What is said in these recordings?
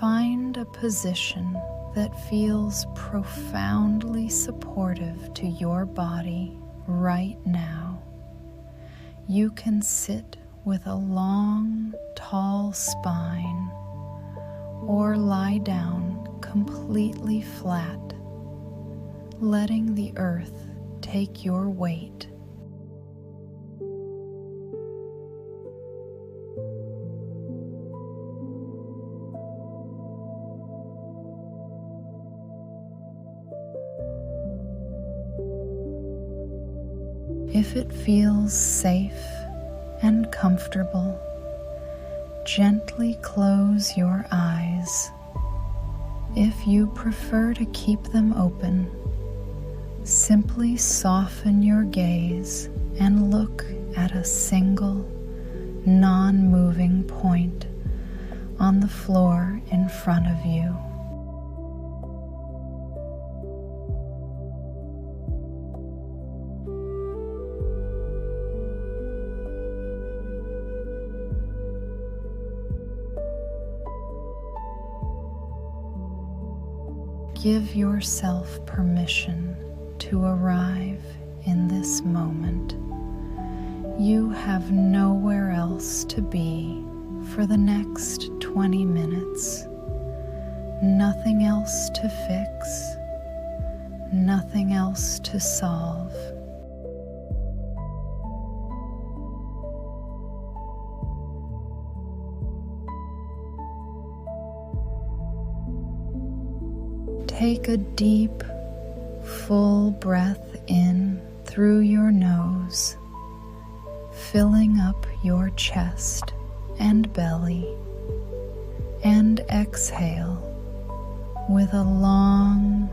Find a position that feels profoundly supportive to your body right now. You can sit with a long, tall spine or lie down completely flat, letting the earth take your weight. If it feels safe and comfortable, gently close your eyes. If you prefer to keep them open, simply soften your gaze and look at a single, non-moving point on the floor in front of you. Give yourself permission to arrive in this moment. You have nowhere else to be for the next 20 minutes. Nothing else to fix, nothing else to solve. Take a deep, full breath in through your nose, filling up your chest and belly, and exhale with a long,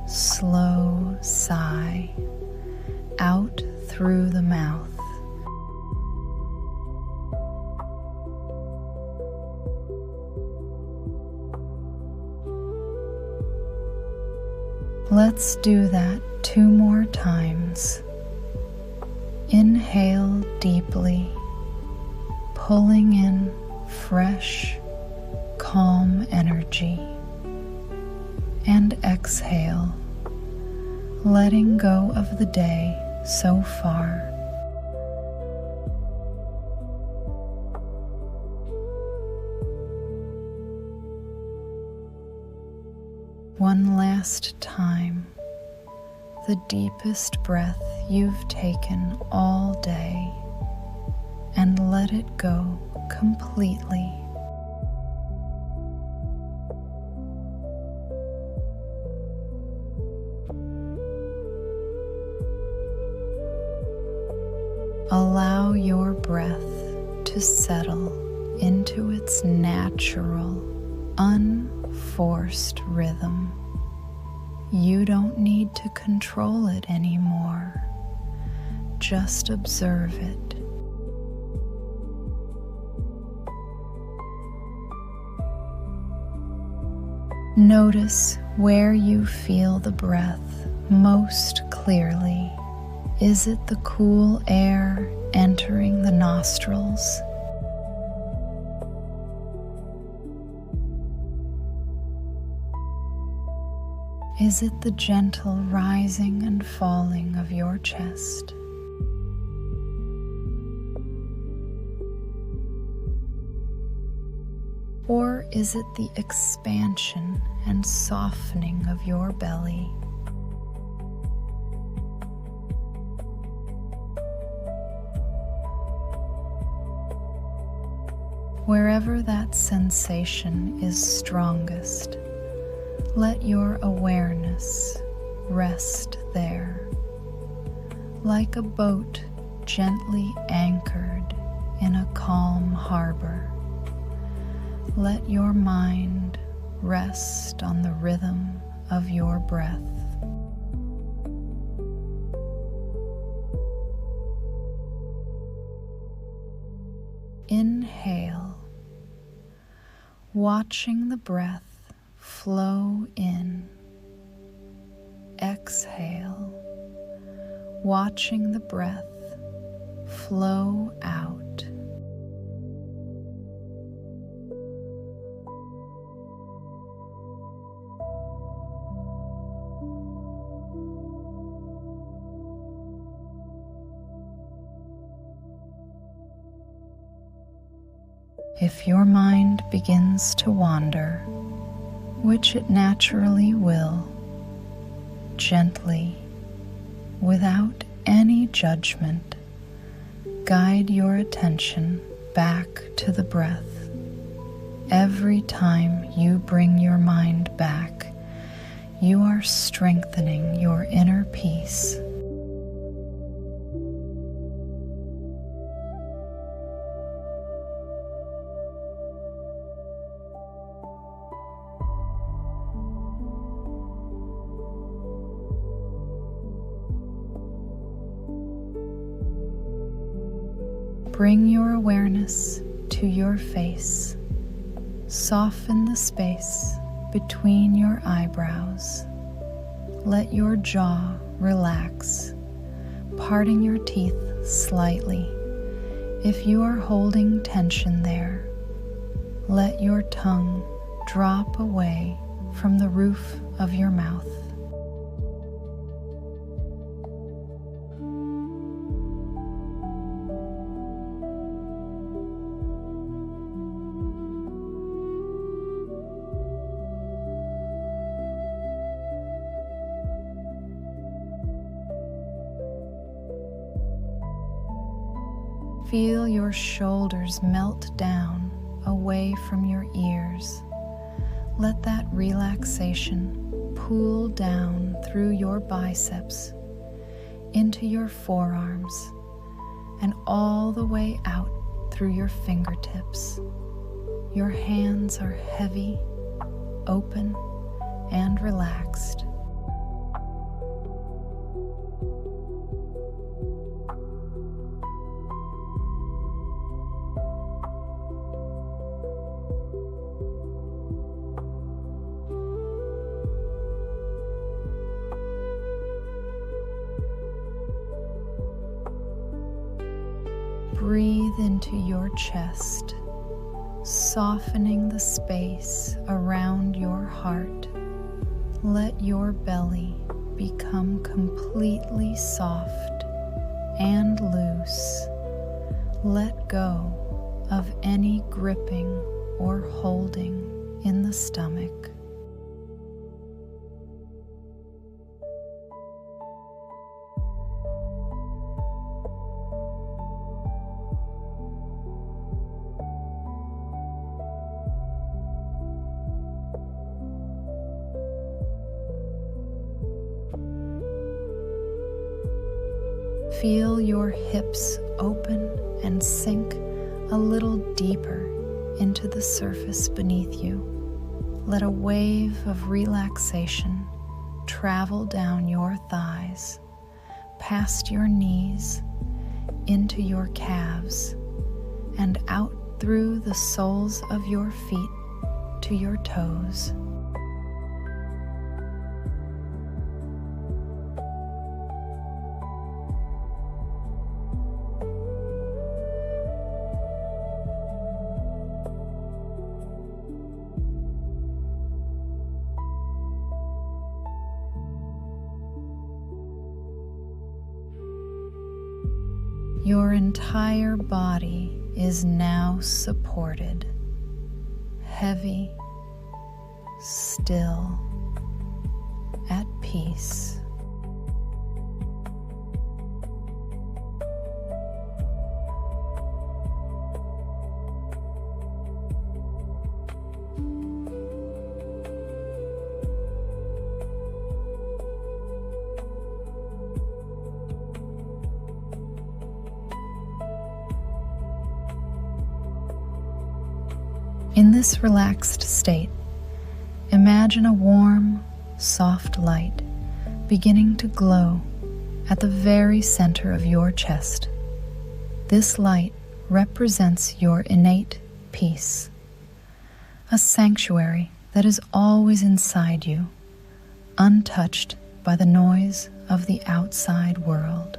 slow sigh out through the mouth. Let's do that 2 more times. Inhale deeply, pulling in fresh, calm energy. And exhale, letting go of the day so far. One last time, the deepest breath you've taken all day, and let it go completely. Allow your breath to settle into its natural, unforced rhythm. You don't need to control it anymore. Just observe it. Notice where you feel the breath most clearly. Is it the cool air entering the nostrils? Is it the gentle rising and falling of your chest? Or is it the expansion and softening of your belly? Wherever that sensation is strongest, let your awareness rest there, like a boat gently anchored in a calm harbor. Let your mind rest on the rhythm of your breath. Inhale, watching the breath flow in. Exhale, watching the breath flow out. If your mind begins to wander, which it naturally will, gently, without any judgment, guide your attention back to the breath. Every time you bring your mind back, you are strengthening your inner peace. Bring your awareness to your face. Soften the space between your eyebrows. Let your jaw relax, parting your teeth slightly. If you are holding tension there, let your tongue drop away from the roof of your mouth. Feel your shoulders melt down away from your ears. Let that relaxation pool down through your biceps, into your forearms, and all the way out through your fingertips. Your hands are heavy, open, and relaxed. Breathe into your chest, softening the space around your heart. Let your belly become completely soft and loose. Let go of any gripping or holding in the stomach. Feel your hips open and sink a little deeper into the surface beneath you. Let a wave of relaxation travel down your thighs, past your knees, into your calves, and out through the soles of your feet to your toes. Your entire body is now supported, heavy, still, at peace. In this relaxed state, imagine a warm, soft light beginning to glow at the very center of your chest. This light represents your innate peace, a sanctuary that is always inside you, untouched by the noise of the outside world.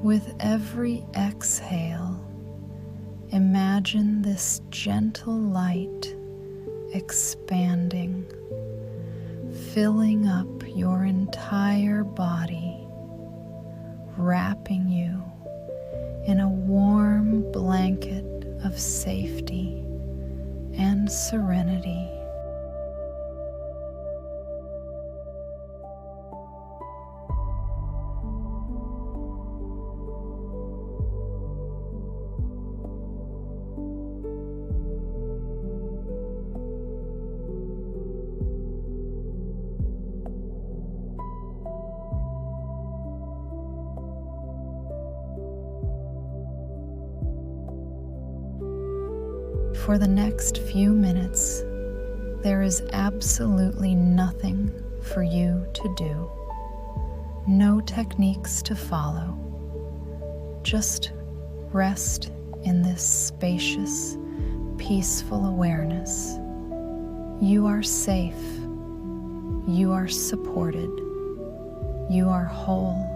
With every exhale, imagine this gentle light expanding, filling up your entire body, wrapping you in a warm blanket of safety and serenity. For the next few minutes, there is absolutely nothing for you to do. No techniques to follow. Just rest in this spacious, peaceful awareness. You are safe. You are supported. You are whole.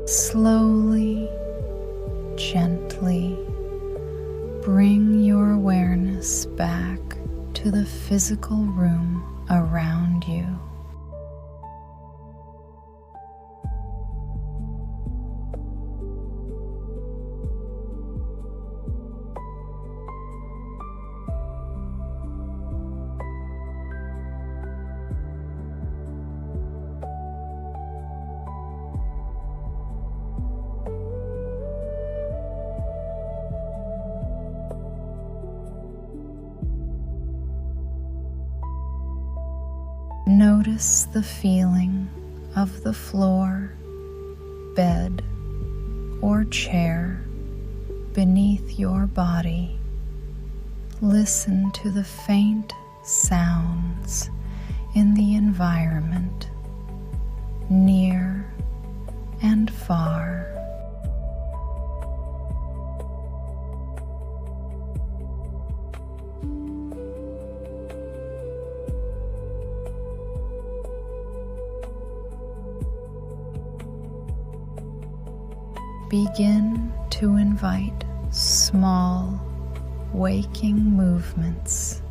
Slowly, gently bring your awareness back to the physical room around you. Notice the feeling of the floor, bed, or chair beneath your body. Listen to the faint sounds in the environment, near and far. Begin to invite small, waking movements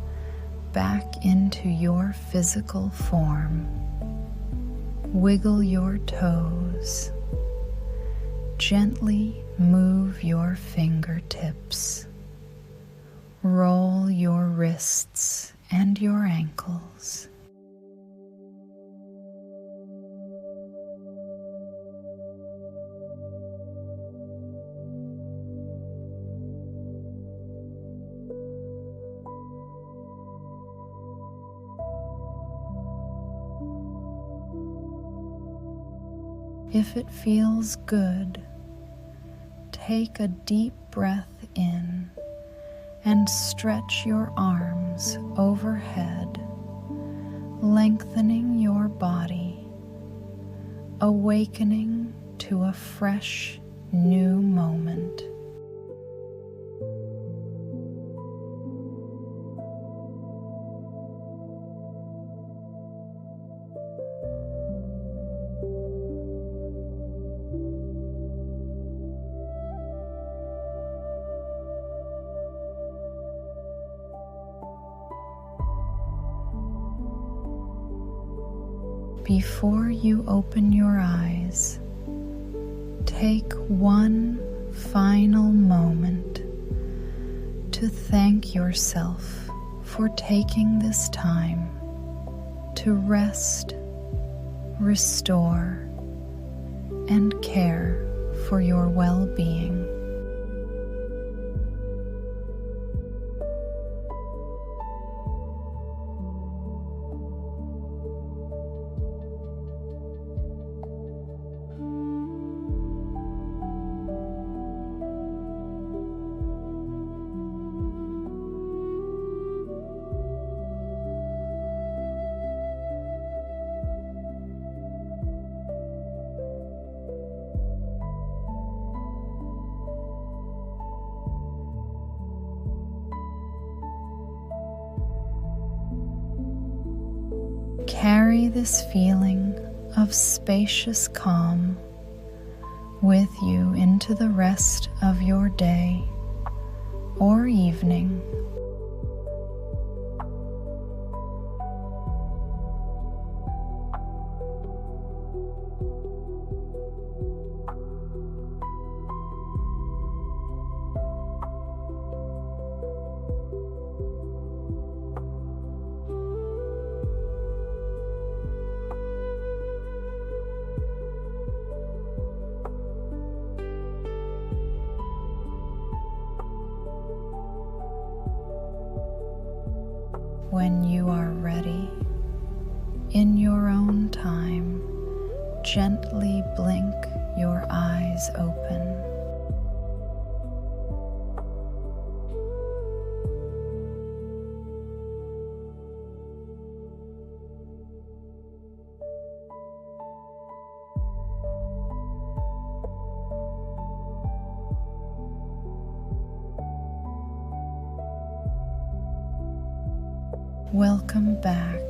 back into your physical form. Wiggle your toes. Gently move your fingertips. Roll your wrists and your ankles. If it feels good, take a deep breath in and stretch your arms overhead, lengthening your body, awakening to a fresh new moment. Before you open your eyes, take one final moment to thank yourself for taking this time to rest, restore, and care for your well-being. Carry this feeling of spacious calm with you into the rest of your day or evening. When you are ready, in your own time, gently blink your eyes open. Welcome back